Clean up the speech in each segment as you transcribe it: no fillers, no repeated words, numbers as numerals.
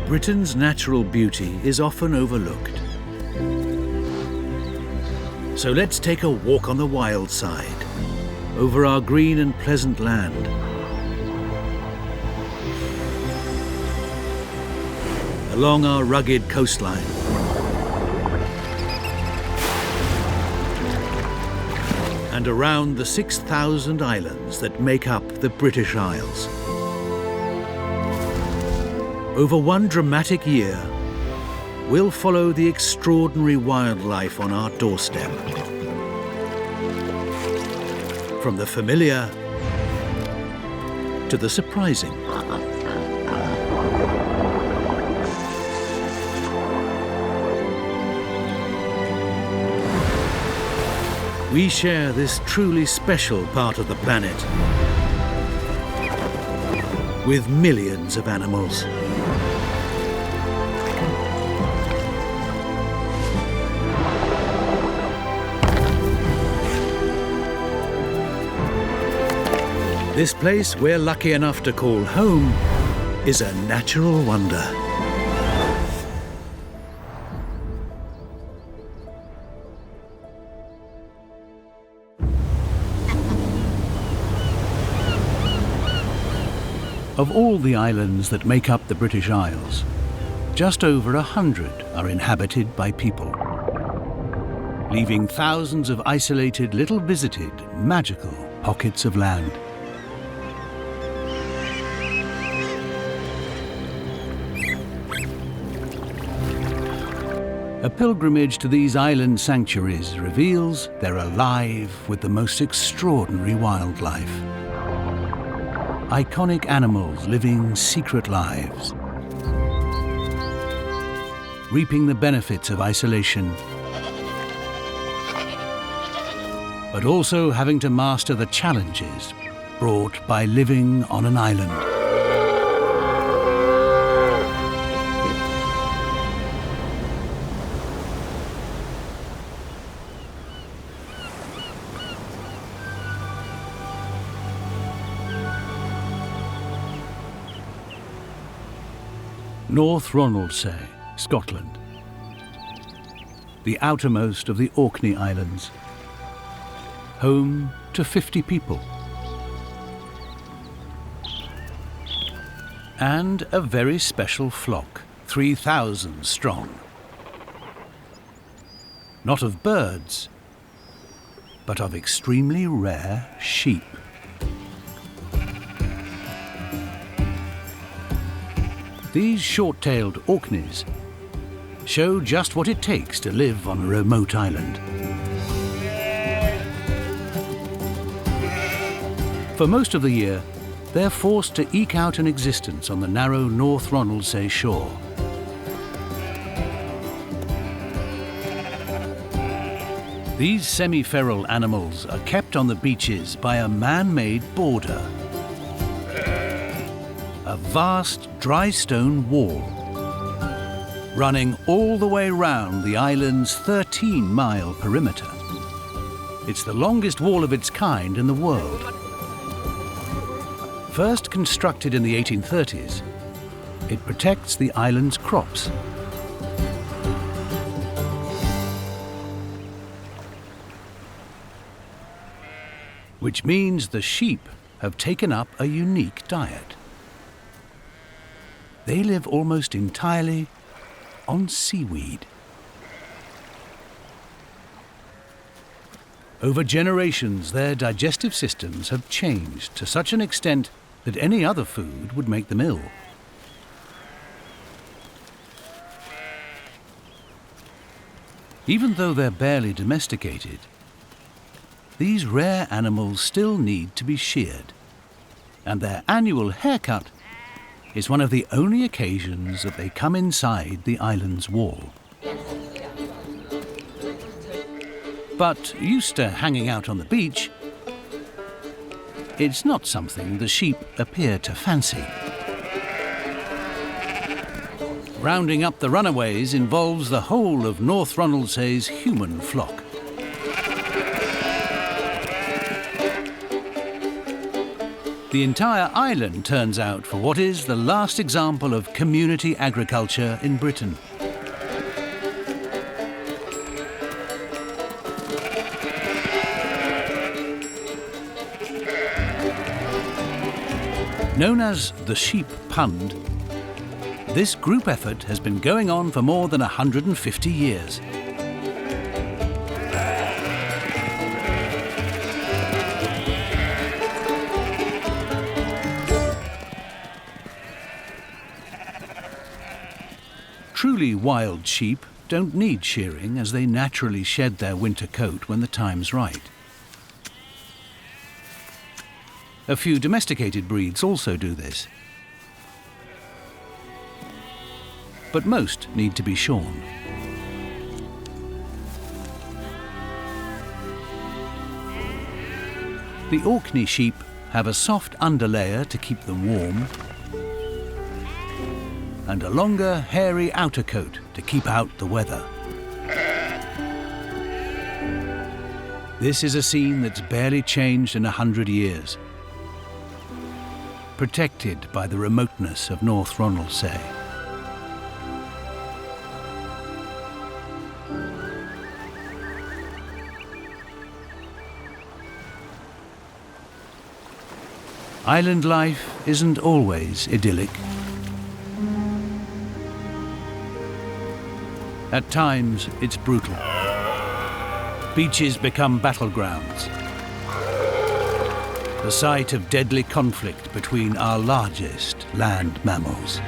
Britain's natural beauty is often overlooked. So let's take a walk on the wild side, over our green and pleasant land. Along our rugged coastline. And around the 6,000 islands that make up the British Isles. Over one dramatic year, we'll follow the extraordinary wildlife on our doorstep. From the familiar to the surprising. We share this truly special part of the planet with millions of animals. This place we're lucky enough to call home is a natural wonder. Of all the islands that make up the British Isles, just over 100 are inhabited by people, leaving thousands of isolated, little visited, magical pockets of land. A pilgrimage to these island sanctuaries reveals they're alive with the most extraordinary wildlife. Iconic animals living secret lives, reaping the benefits of isolation, but also having to master the challenges brought by living on an island. North Ronaldsay, Scotland, the outermost of the Orkney Islands, home to 50 people, and a very special flock, 3,000 strong. Not of birds, but of extremely rare sheep. These short-tailed Orkneys show just what it takes to live on a remote island. For most of the year, they're forced to eke out an existence on the narrow North Ronaldsay shore. These semi-feral animals are kept on the beaches by a man-made border. A vast dry stone wall, running all the way round the island's 13-mile perimeter. It's the longest wall of its kind in the world. First constructed in the 1830s, it protects the island's crops. Which means the sheep have taken up a unique diet. They live almost entirely on seaweed. Over generations, their digestive systems have changed to such an extent that any other food would make them ill. Even though they're barely domesticated, these rare animals still need to be sheared, and their annual haircut is one of the only occasions that they come inside the island's wall. But used to hanging out on the beach, it's not something the sheep appear to fancy. Rounding up the runaways involves the whole of North Ronaldsay's human flock. The entire island turns out for what is the last example of community agriculture in Britain. Known as the Sheep Pund, this group effort has been going on for more than 150 years. Truly wild sheep don't need shearing, as they naturally shed their winter coat when the time's right. A few domesticated breeds also do this, but most need to be shorn. The Orkney sheep have a soft underlayer to keep them warm, and a longer, hairy outer coat to keep out the weather. This is a scene that's barely changed in 100 years, protected by the remoteness of North Ronaldsay. Island life isn't always idyllic. At times, it's brutal. Beaches become battlegrounds, the site of deadly conflict between our largest land mammals.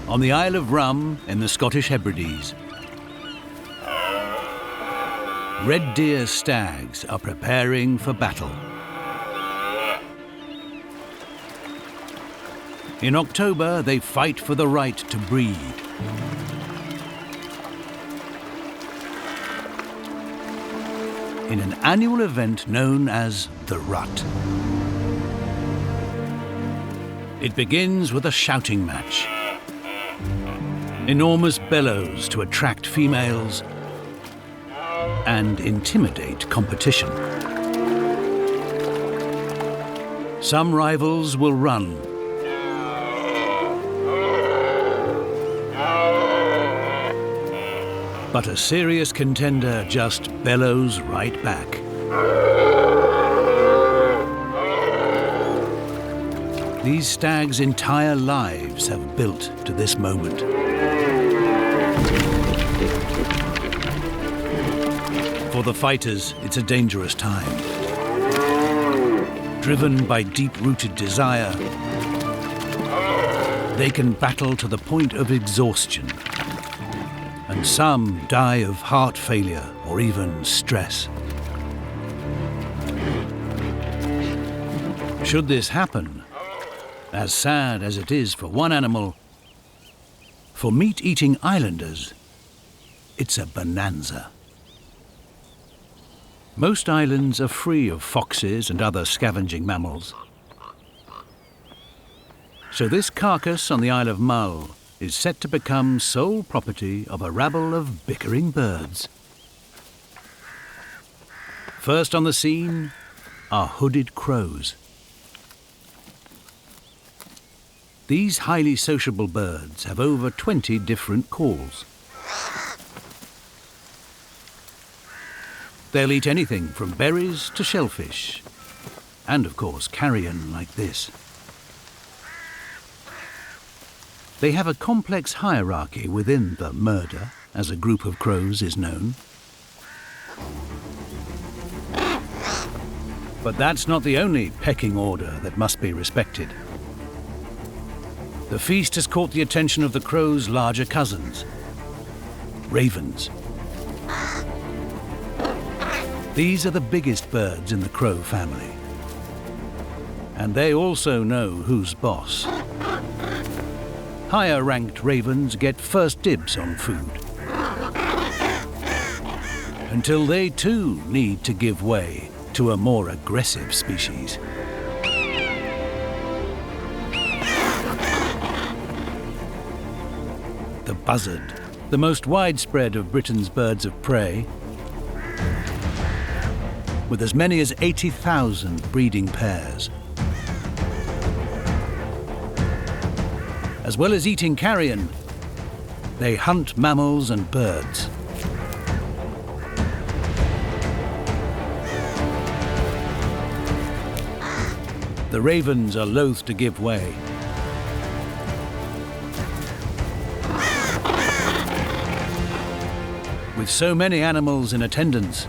On the Isle of Rum in the Scottish Hebrides, red deer stags are preparing for battle. In October, they fight for the right to breed. In an annual event known as the Rut. It begins with a shouting match. Enormous bellows to attract females and intimidate competition. Some rivals will run, but a serious contender just bellows right back. These stags' entire lives have built to this moment. For the fighters, it's a dangerous time. Driven by deep-rooted desire, they can battle to the point of exhaustion. And some die of heart failure or even stress. Should this happen, as sad as it is for one animal, for meat-eating islanders, it's a bonanza. Most islands are free of foxes and other scavenging mammals. So this carcass on the Isle of Mull is set to become sole property of a rabble of bickering birds. First on the scene are hooded crows. These highly sociable birds have over 20 different calls. They'll eat anything from berries to shellfish, and of course carrion like this. They have a complex hierarchy within the murder, as a group of crows is known. But that's not the only pecking order that must be respected. The feast has caught the attention of the crows' larger cousins, ravens. These are the biggest birds in the crow family. And they also know who's boss. Higher-ranked ravens get first dibs on food, until they too need to give way to a more aggressive species. The buzzard, the most widespread of Britain's birds of prey, with as many as 80,000 breeding pairs. As well as eating carrion, they hunt mammals and birds. The ravens are loath to give way. With so many animals in attendance,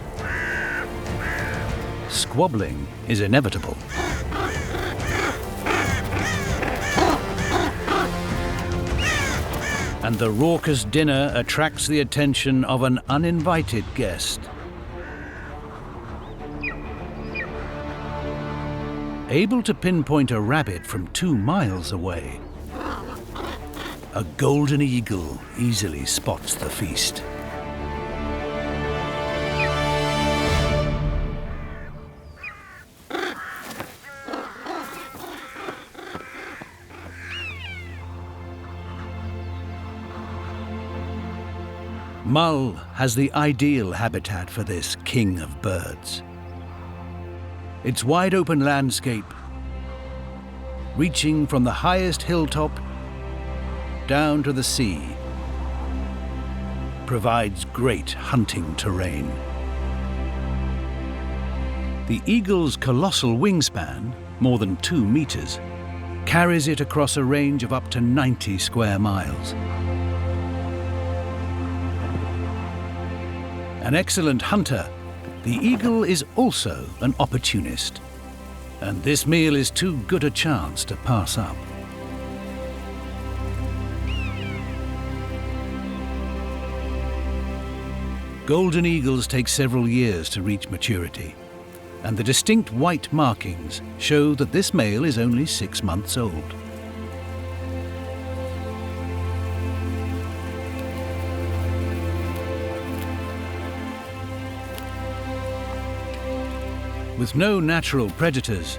squabbling is inevitable. And the raucous dinner attracts the attention of an uninvited guest. Able to pinpoint a rabbit from 2 miles away, a golden eagle easily spots the feast. Mull has the ideal habitat for this king of birds. Its wide open landscape, reaching from the highest hilltop down to the sea, provides great hunting terrain. The eagle's colossal wingspan, more than 2 meters, carries it across a range of up to 90 square miles. An excellent hunter, the eagle is also an opportunist, and this meal is too good a chance to pass up. Golden eagles take several years to reach maturity, and the distinct white markings show that this male is only 6 months old. With no natural predators,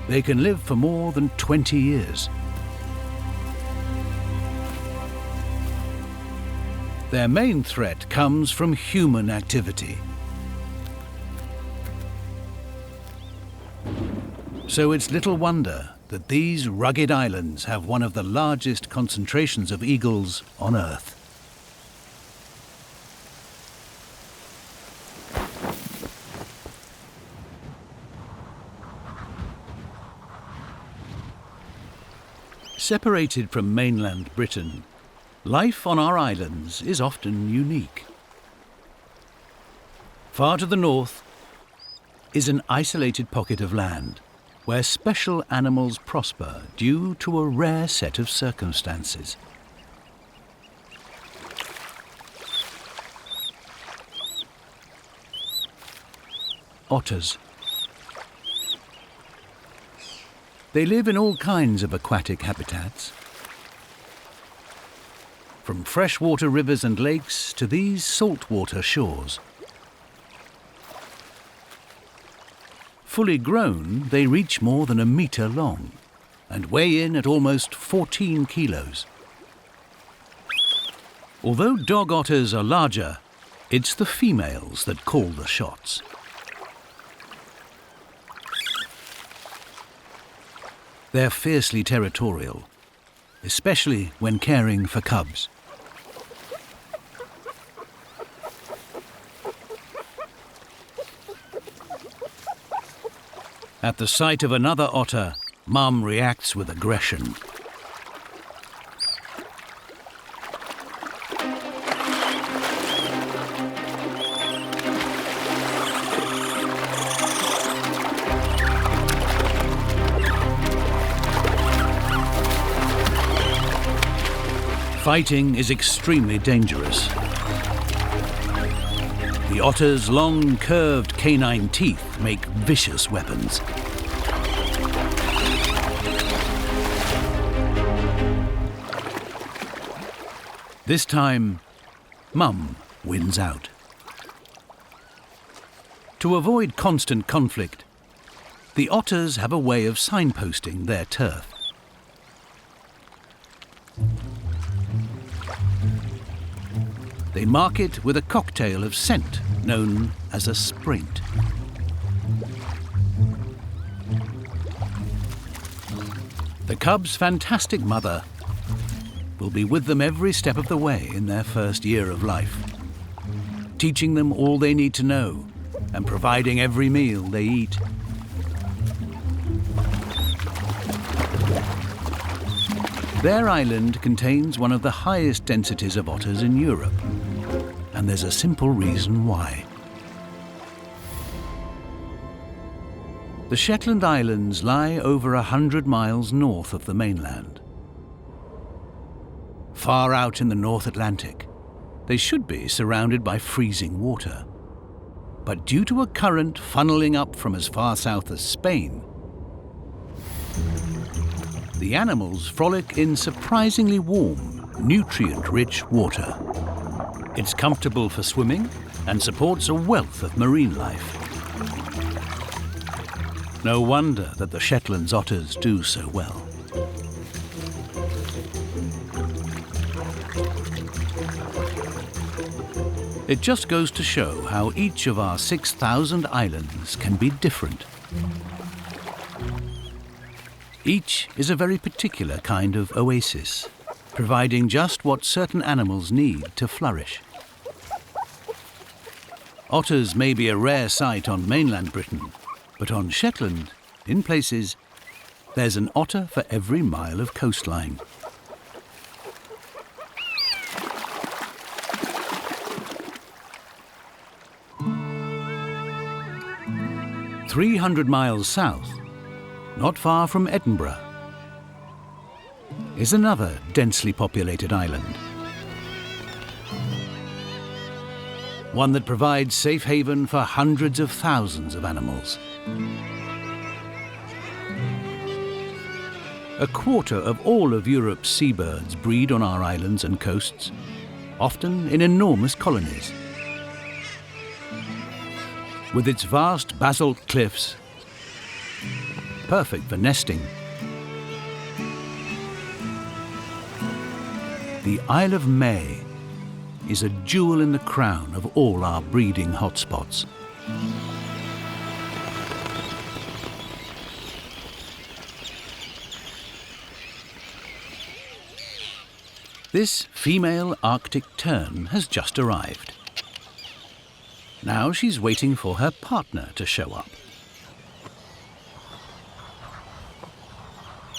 they can live for more than 20 years. Their main threat comes from human activity. So it's little wonder that these rugged islands have one of the largest concentrations of eagles on Earth. Separated from mainland Britain, life on our islands is often unique. Far to the north is an isolated pocket of land where special animals prosper due to a rare set of circumstances. Otters. They live in all kinds of aquatic habitats, from freshwater rivers and lakes to these saltwater shores. Fully grown, they reach more than 1 meter long and weigh in at almost 14 kilos. Although dog otters are larger, it's the females that call the shots. They're fiercely territorial, especially when caring for cubs. At the sight of another otter, Mum reacts with aggression. Fighting is extremely dangerous. The otter's long, curved canine teeth make vicious weapons. This time, Mum wins out. To avoid constant conflict, the otters have a way of signposting their turf. They mark it with a cocktail of scent known as a sprint. The cub's fantastic mother will be with them every step of the way in their first year of life, teaching them all they need to know and providing every meal they eat. Their island contains one of the highest densities of otters in Europe, and there's a simple reason why. The Shetland Islands lie over 100 miles north of the mainland. Far out in the North Atlantic, they should be surrounded by freezing water. But due to a current funneling up from as far south as Spain, the animals frolic in surprisingly warm, nutrient-rich water. It's comfortable for swimming and supports a wealth of marine life. No wonder that the Shetland otters do so well. It just goes to show how each of our 6,000 islands can be different. Each is a very particular kind of oasis, providing just what certain animals need to flourish. Otters may be a rare sight on mainland Britain, but on Shetland, in places, there's an otter for every mile of coastline. "300 miles south, not far from Edinburgh, is another densely populated island. One that provides safe haven for hundreds of thousands of animals. A quarter of all of Europe's seabirds breed on our islands and coasts, often in enormous colonies. With its vast basalt cliffs, perfect for nesting, the Isle of May is a jewel in the crown of all our breeding hotspots. This female Arctic tern has just arrived. Now she's waiting for her partner to show up.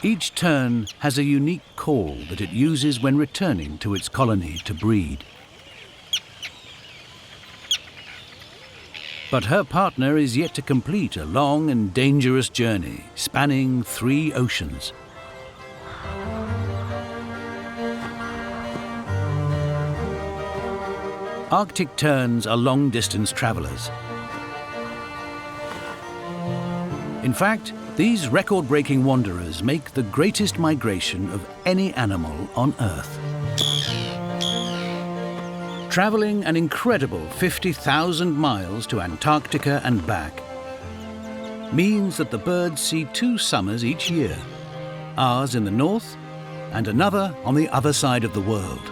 Each tern has a unique call that it uses when returning to its colony to breed. But her partner is yet to complete a long and dangerous journey spanning 3 oceans. Arctic terns are long-distance travelers. In fact, these record-breaking wanderers make the greatest migration of any animal on Earth. Traveling an incredible 50,000 miles to Antarctica and back means that the birds see 2 summers each year, ours in the north and another on the other side of the world.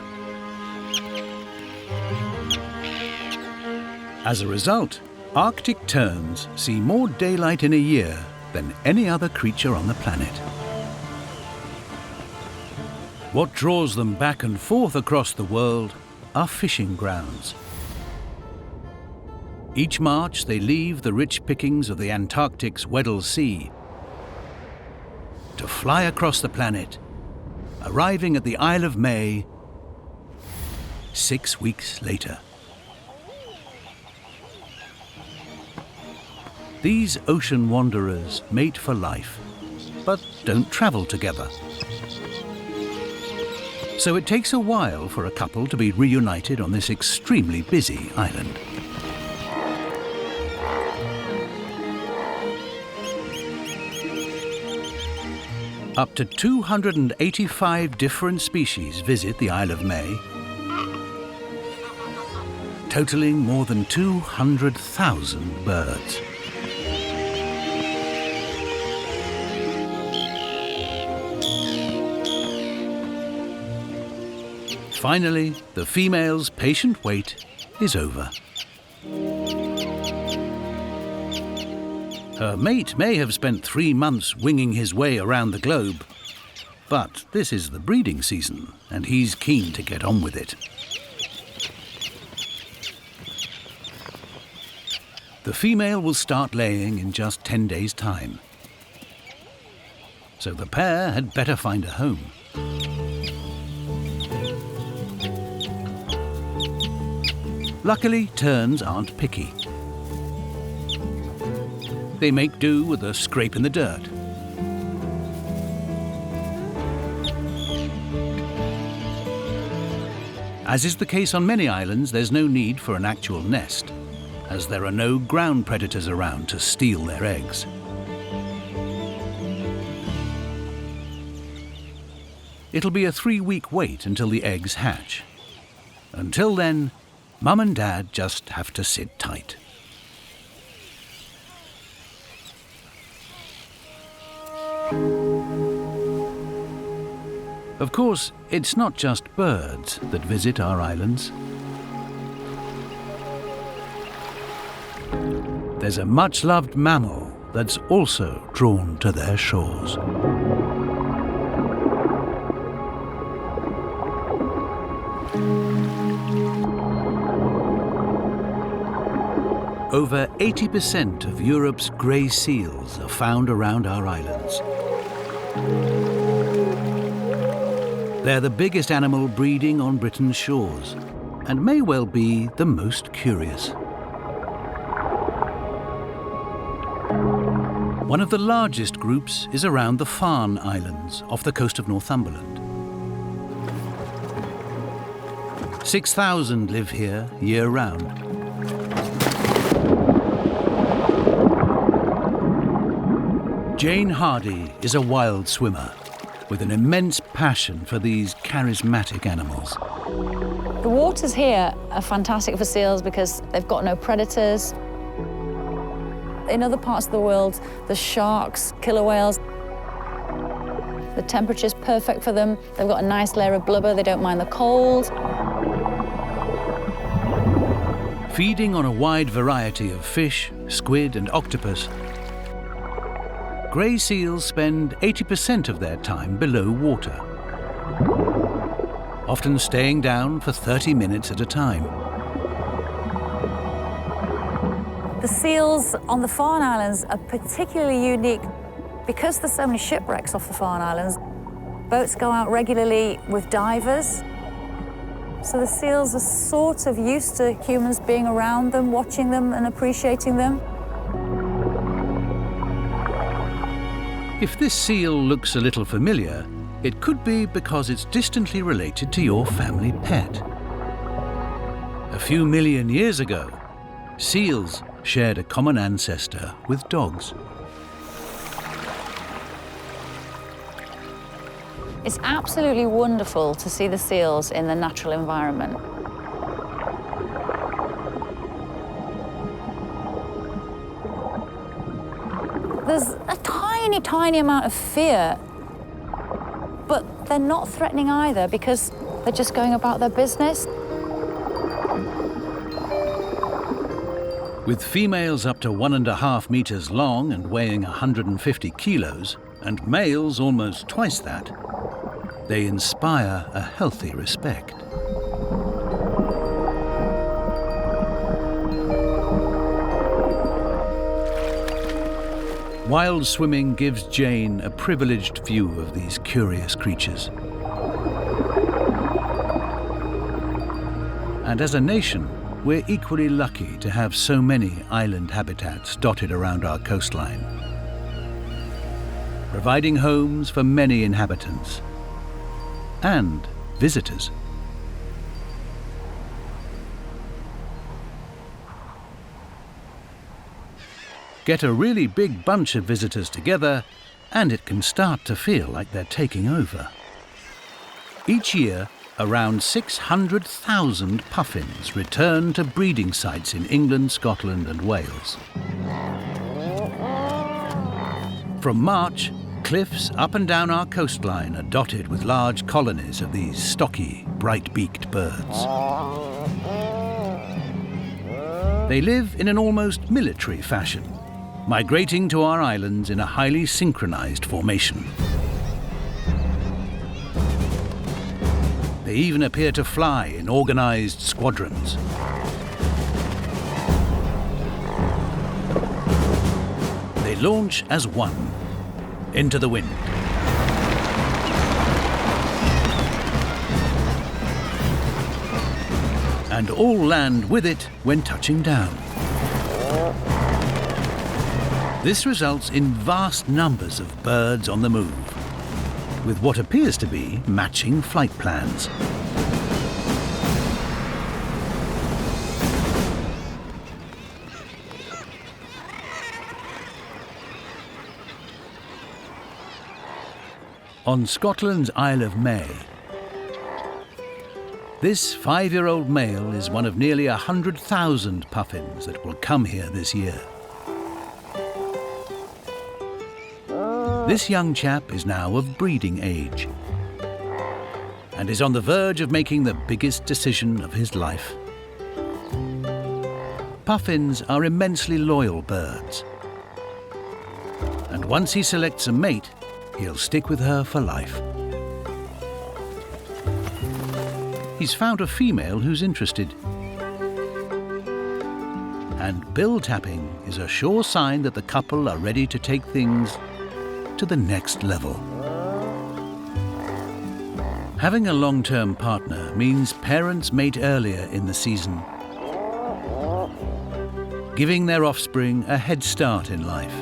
As a result, Arctic terns see more daylight in a year than any other creature on the planet. What draws them back and forth across the world are fishing grounds. Each March they leave the rich pickings of the Antarctic's Weddell Sea to fly across the planet, arriving at the Isle of May 6 weeks later. These ocean wanderers mate for life, but don't travel together. So it takes a while for a couple to be reunited on this extremely busy island. Up to 285 different species visit the Isle of May, totaling more than 200,000 birds. Finally, the female's patient wait is over. Her mate may have spent 3 months winging his way around the globe, but this is the breeding season, and he's keen to get on with it. The female will start laying in just 10 days' time, so the pair had better find a home. Luckily, terns aren't picky. They make do with a scrape in the dirt. As is the case on many islands, there's no need for an actual nest, as there are no ground predators around to steal their eggs. It'll be a 3-week wait until the eggs hatch. Until then, Mum and Dad just have to sit tight. Of course, it's not just birds that visit our islands. There's a much-loved mammal that's also drawn to their shores. Over 80% of Europe's grey seals are found around our islands. They're the biggest animal breeding on Britain's shores, and may well be the most curious. One of the largest groups is around the Farne Islands off the coast of Northumberland. 6,000 live here year-round. Jane Hardy is a wild swimmer with an immense passion for these charismatic animals. The waters here are fantastic for seals because they've got no predators. In other parts of the world, there's sharks, killer whales. The temperature's perfect for them. They've got a nice layer of blubber. They don't mind the cold. Feeding on a wide variety of fish, squid and octopus, grey seals spend 80% of their time below water, often staying down for 30 minutes at a time. The seals on the Farne Islands are particularly unique because there's so many shipwrecks off the Farne Islands. Boats go out regularly with divers, so the seals are sort of used to humans being around them, watching them and appreciating them. If this seal looks a little familiar, it could be because it's distantly related to your family pet. A few million years ago, seals shared a common ancestor with dogs. It's absolutely wonderful to see the seals in the natural environment. There's a tiny, tiny amount of fear, but they're not threatening either because they're just going about their business. With females up to 1.5 meters long and weighing 150 kilos, and males almost twice that, they inspire a healthy respect. Wild swimming gives Jane a privileged view of these curious creatures. And as a nation, we're equally lucky to have so many island habitats dotted around our coastline, providing homes for many inhabitants and visitors. Get a really big bunch of visitors together, and it can start to feel like they're taking over. Each year, around 600,000 puffins return to breeding sites in England, Scotland and Wales. From March, cliffs up and down our coastline are dotted with large colonies of these stocky, bright-beaked birds. They live in an almost military fashion, migrating to our islands in a highly synchronized formation. They even appear to fly in organized squadrons. They launch as one, into the wind. And all land with it when touching down. This results in vast numbers of birds on the move, with what appears to be matching flight plans. On Scotland's Isle of May, this 5-year-old male is one of nearly 100,000 puffins that will come here this year. This young chap is now of breeding age and is on the verge of making the biggest decision of his life. Puffins are immensely loyal birds, and once he selects a mate, he'll stick with her for life. He's found a female who's interested. And bill tapping is a sure sign that the couple are ready to take things to the next level. Having a long-term partner means parents mate earlier in the season, giving their offspring a head start in life.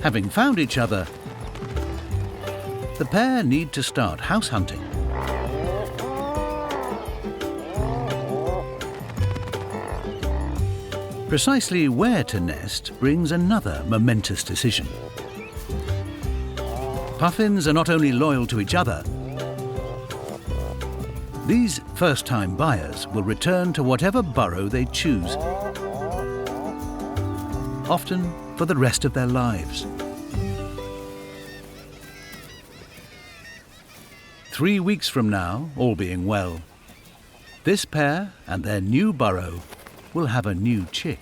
Having found each other, the pair need to start house hunting. Precisely where to nest brings another momentous decision. Puffins are not only loyal to each other, these first-time buyers will return to whatever burrow they choose, often for the rest of their lives. 3 weeks from now, all being well, this pair and their new burrow will have a new chick.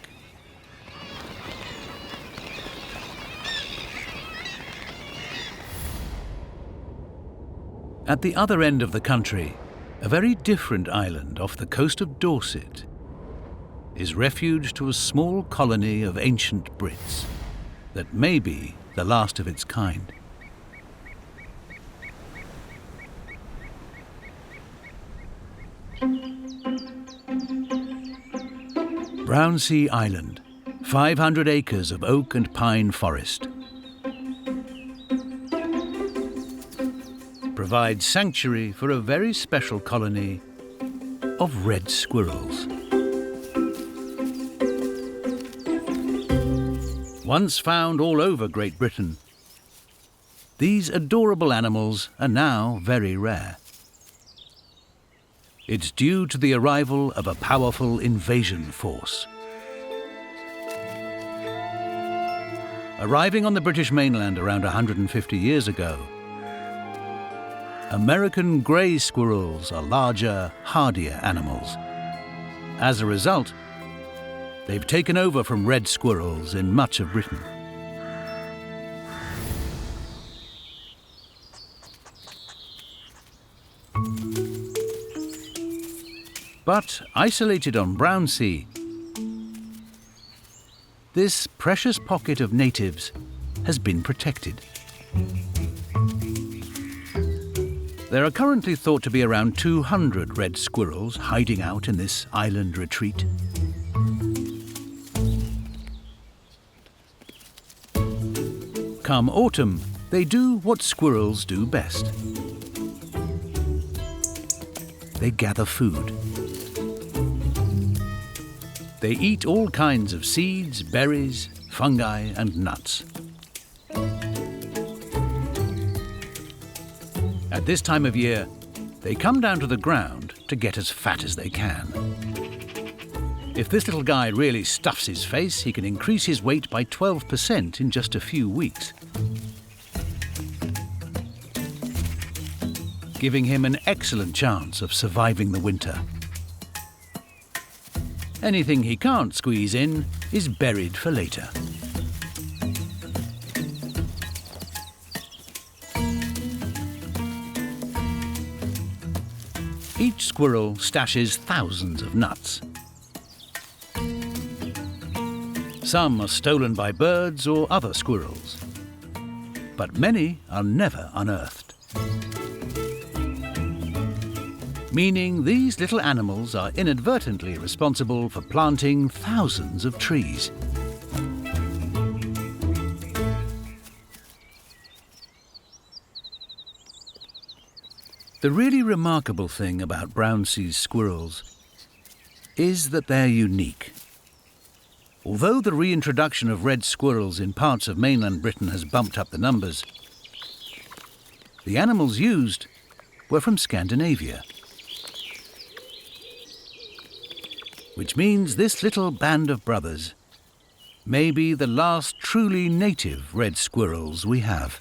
At the other end of the country, a very different island off the coast of Dorset is refuge to a small colony of ancient Brits that may be the last of its kind. Brownsea Island, 500 acres of oak and pine forest, provides sanctuary for a very special colony of red squirrels. Once found all over Great Britain, these adorable animals are now very rare. It's due to the arrival of a powerful invasion force. Arriving on the British mainland around 150 years ago, American grey squirrels are larger, hardier animals. As a result, they've taken over from red squirrels in much of Britain. But isolated on Brownsea, this precious pocket of natives has been protected. There are currently thought to be around 200 red squirrels hiding out in this island retreat. Come autumn, they do what squirrels do best. They gather food. They eat all kinds of seeds, berries, fungi, and nuts. At this time of year, they come down to the ground to get as fat as they can. If this little guy really stuffs his face, he can increase his weight by 12% in just a few weeks, giving him an excellent chance of surviving the winter. Anything he can't squeeze in is buried for later. Each squirrel stashes thousands of nuts. Some are stolen by birds or other squirrels, but many are never unearthed. Meaning these little animals are inadvertently responsible for planting thousands of trees. The really remarkable thing about brown sea squirrels is that they're unique. Although the reintroduction of red squirrels in parts of mainland Britain has bumped up the numbers, the animals used were from Scandinavia. Which means this little band of brothers may be the last truly native red squirrels we have.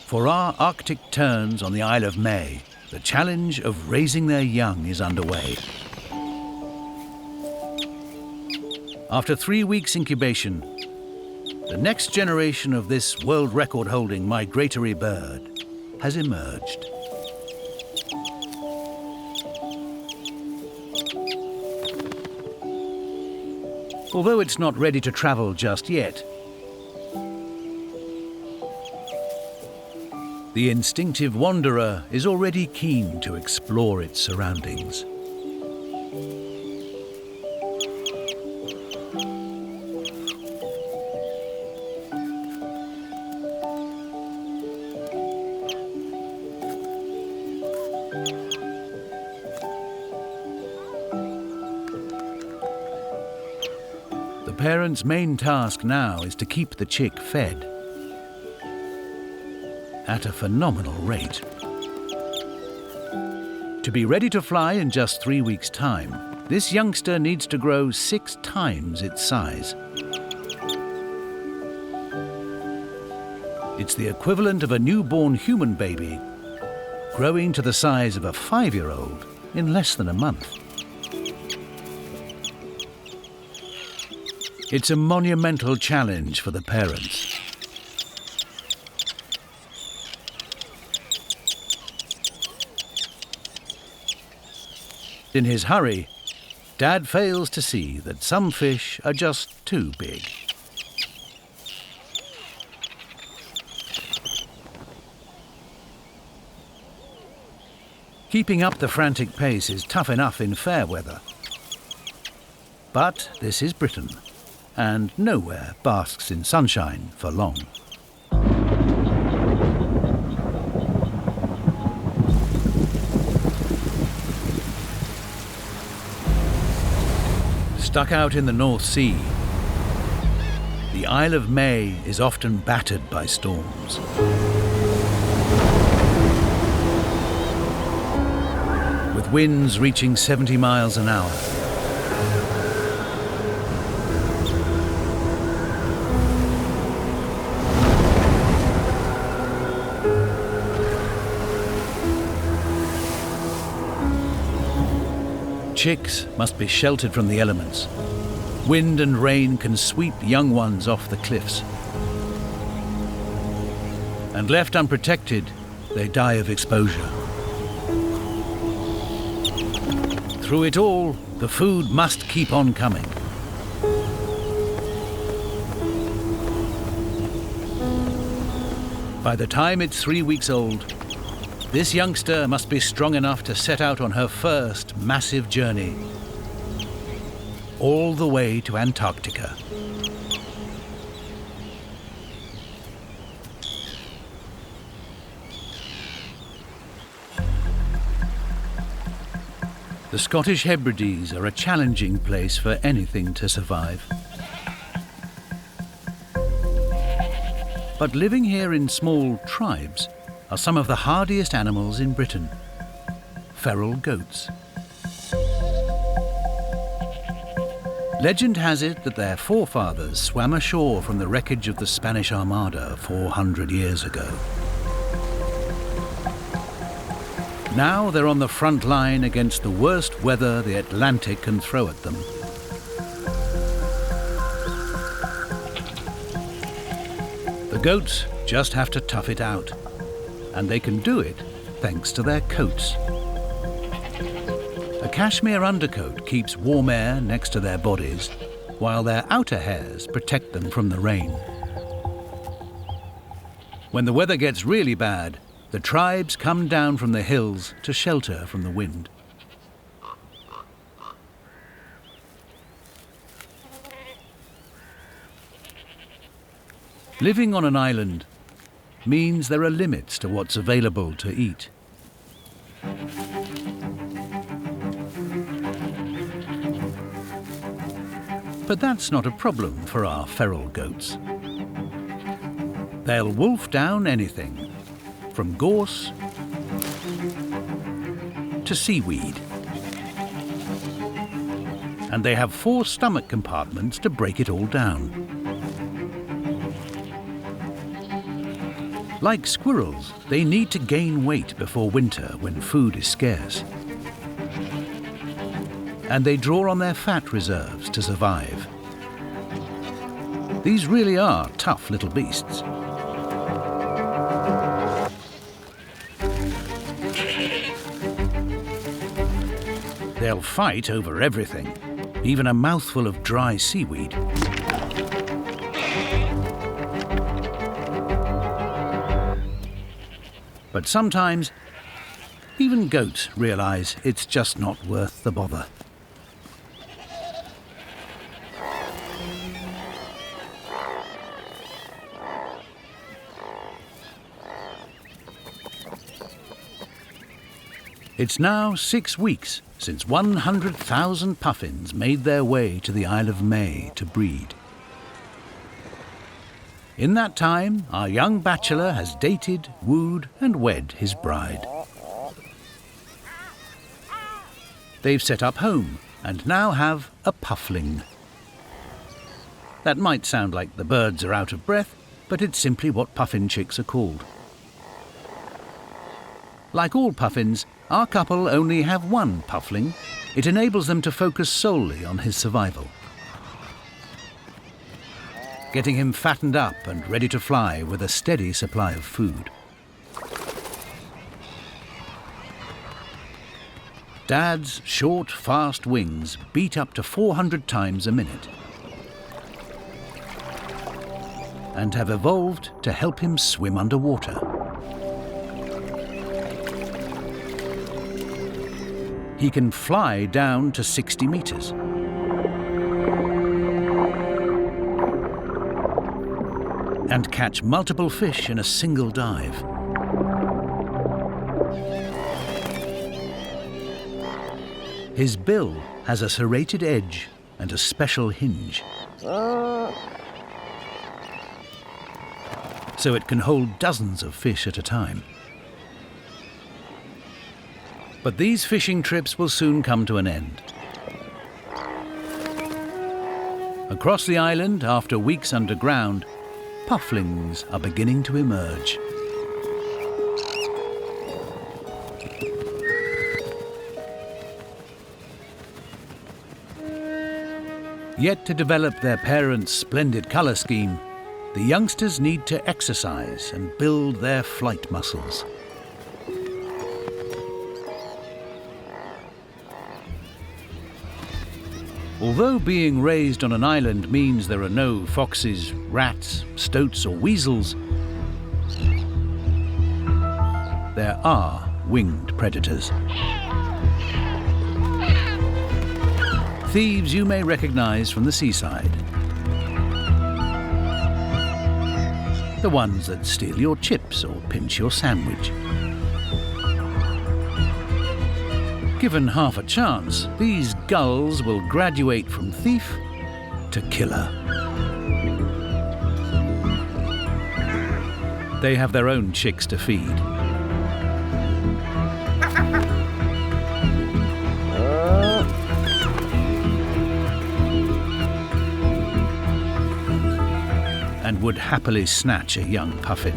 For our Arctic terns on the Isle of May, the challenge of raising their young is underway. After 3 weeks incubation, the next generation of this world record-holding migratory bird has emerged. Although it's not ready to travel just yet, the instinctive wanderer is already keen to explore its surroundings. The parent's main task now is to keep the chick fed at a phenomenal rate. To be ready to fly in just 3 weeks' time, this youngster needs to grow 6 times its size. It's the equivalent of a newborn human baby growing to the size of a 5-year-old in less than a month. It's a monumental challenge for the parents. In his hurry, Dad fails to see that some fish are just too big. Keeping up the frantic pace is tough enough in fair weather. But this is Britain, and nowhere basks in sunshine for long. Stuck out in the North Sea, the Isle of May is often battered by storms. With winds reaching 70 miles an hour. Chicks must be sheltered from the elements. Wind and rain can sweep young ones off the cliffs. And left unprotected, they die of exposure. Through it all, the food must keep on coming. By the time it's 3 weeks old, this youngster must be strong enough to set out on her first massive journey, all the way to Antarctica. The Scottish Hebrides are a challenging place for anything to survive. But living here in small tribes are some of the hardiest animals in Britain. Feral goats. Legend has it that their forefathers swam ashore from the wreckage of the Spanish Armada 400 years ago. Now they're on the front line against the worst weather the Atlantic can throw at them. The goats just have to tough it out, and they can do it thanks to their coats. A cashmere undercoat keeps warm air next to their bodies, while their outer hairs protect them from the rain. When the weather gets really bad, the tribes come down from the hills to shelter from the wind. Living on an island means there are limits to what's available to eat. But that's not a problem for our feral goats. They'll wolf down anything, from gorse to seaweed. And they have 4 stomach compartments to break it all down. Like squirrels, they need to gain weight before winter when food is scarce. And they draw on their fat reserves to survive. These really are tough little beasts. They'll fight over everything, even a mouthful of dry seaweed. But sometimes, even goats realize it's just not worth the bother. It's now 6 weeks since 100,000 puffins made their way to the Isle of May to breed. In that time, our young bachelor has dated, wooed, and wed his bride. They've set up home and now have a puffling. That might sound like the birds are out of breath, but it's simply what puffin chicks are called. Like all puffins, our couple only have one puffling. It enables them to focus solely on his survival. Getting him fattened up and ready to fly with a steady supply of food. Dad's short, fast wings beat up to 400 times a minute and have evolved to help him swim underwater. He can fly down to 60 meters. And catch multiple fish in a single dive. His bill has a serrated edge and a special hinge, so it can hold dozens of fish at a time. But these fishing trips will soon come to an end. Across the island, after weeks underground, pufflings are beginning to emerge. Yet to develop their parents' splendid colour scheme, the youngsters need to exercise and build their flight muscles. Although being raised on an island means there are no foxes, rats, stoats or weasels, there are winged predators. Thieves you may recognize from the seaside. The ones that steal your chips or pinch your sandwich. Given half a chance, these gulls will graduate from thief to killer. They have their own chicks to feed. And would happily snatch a young puffin.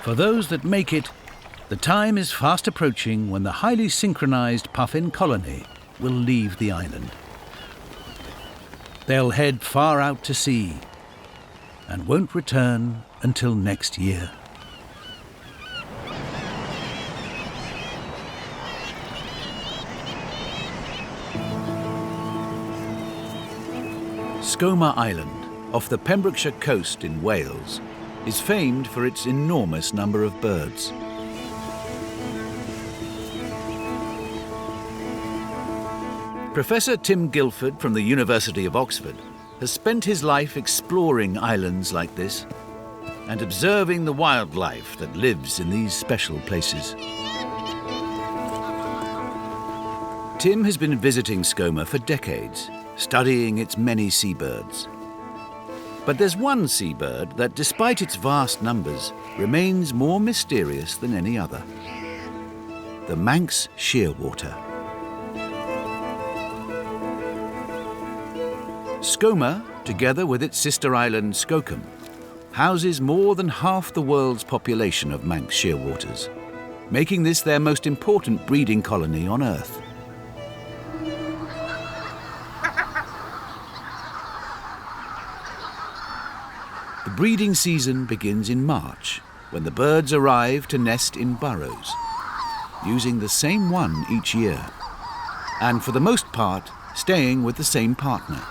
For those that make it, the time is fast approaching when the highly synchronized puffin colony will leave the island. They'll head far out to sea and won't return until next year. Skomer Island, off the Pembrokeshire coast in Wales, is famed for its enormous number of birds. Professor Tim Guilford from the University of Oxford has spent his life exploring islands like this and observing the wildlife that lives in these special places. Tim has been visiting Skomer for decades, studying its many seabirds. But there's one seabird that, despite its vast numbers, remains more mysterious than any other: the Manx shearwater. Skomer, together with its sister island Skokkum, houses more than half the world's population of Manx shearwaters, making this their most important breeding colony on Earth. The breeding season begins in March, when the birds arrive to nest in burrows, using the same one each year, and for the most part, staying with the same partner.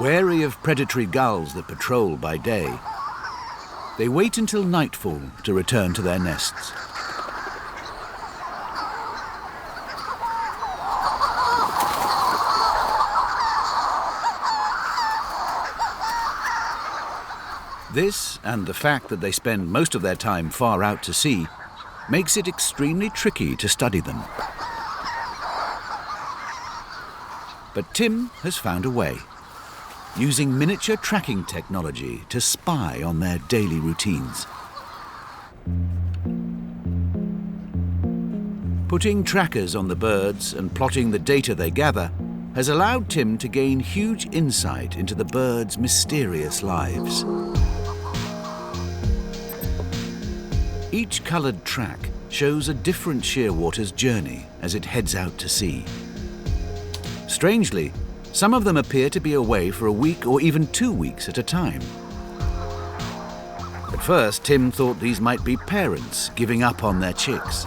Wary of predatory gulls that patrol by day, they wait until nightfall to return to their nests. This, and the fact that they spend most of their time far out to sea, makes it extremely tricky to study them. But Tim has found a way, using miniature tracking technology to spy on their daily routines. Putting trackers on the birds and plotting the data they gather has allowed Tim to gain huge insight into the birds' mysterious lives. Each coloured track shows a different shearwater's journey as it heads out to sea. Strangely, some of them appear to be away for a week or even 2 weeks at a time. At first, Tim thought these might be parents giving up on their chicks.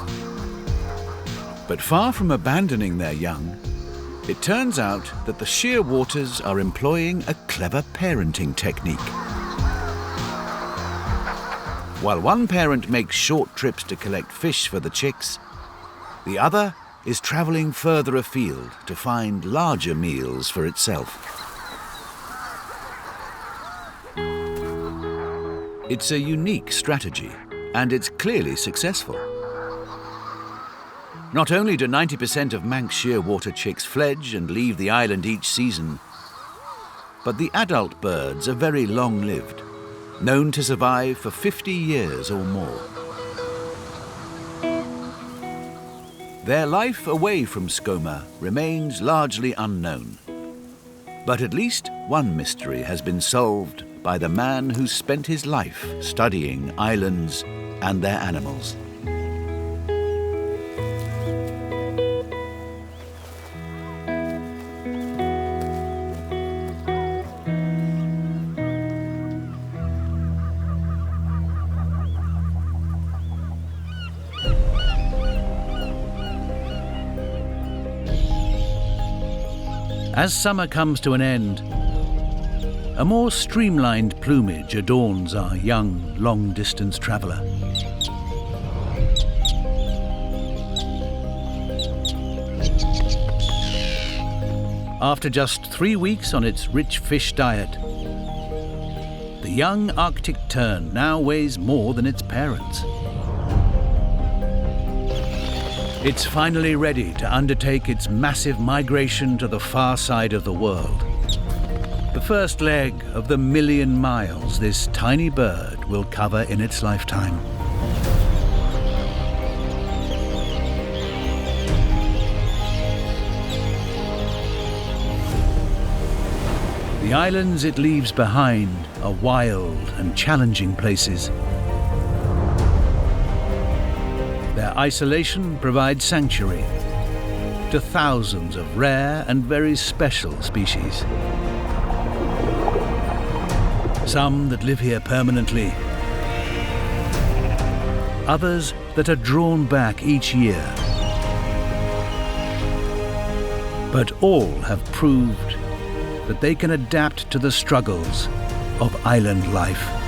But far from abandoning their young, it turns out that the shearwaters are employing a clever parenting technique. While one parent makes short trips to collect fish for the chicks, the other is travelling further afield to find larger meals for itself. It's a unique strategy, and it's clearly successful. Not only do 90% of Manx shearwater chicks fledge and leave the island each season, but the adult birds are very long-lived, known to survive for 50 years or more. Their life away from Skomer remains largely unknown. But at least one mystery has been solved by the man who spent his life studying islands and their animals. As summer comes to an end, a more streamlined plumage adorns our young, long-distance traveller. After just 3 weeks on its rich fish diet, the young Arctic tern now weighs more than its parents. It's finally ready to undertake its massive migration to the far side of the world. The first leg of the 1,000,000 miles this tiny bird will cover in its lifetime. The islands it leaves behind are wild and challenging places. Their isolation provides sanctuary to thousands of rare and very special species. Some that live here permanently, others that are drawn back each year. But all have proved that they can adapt to the struggles of island life.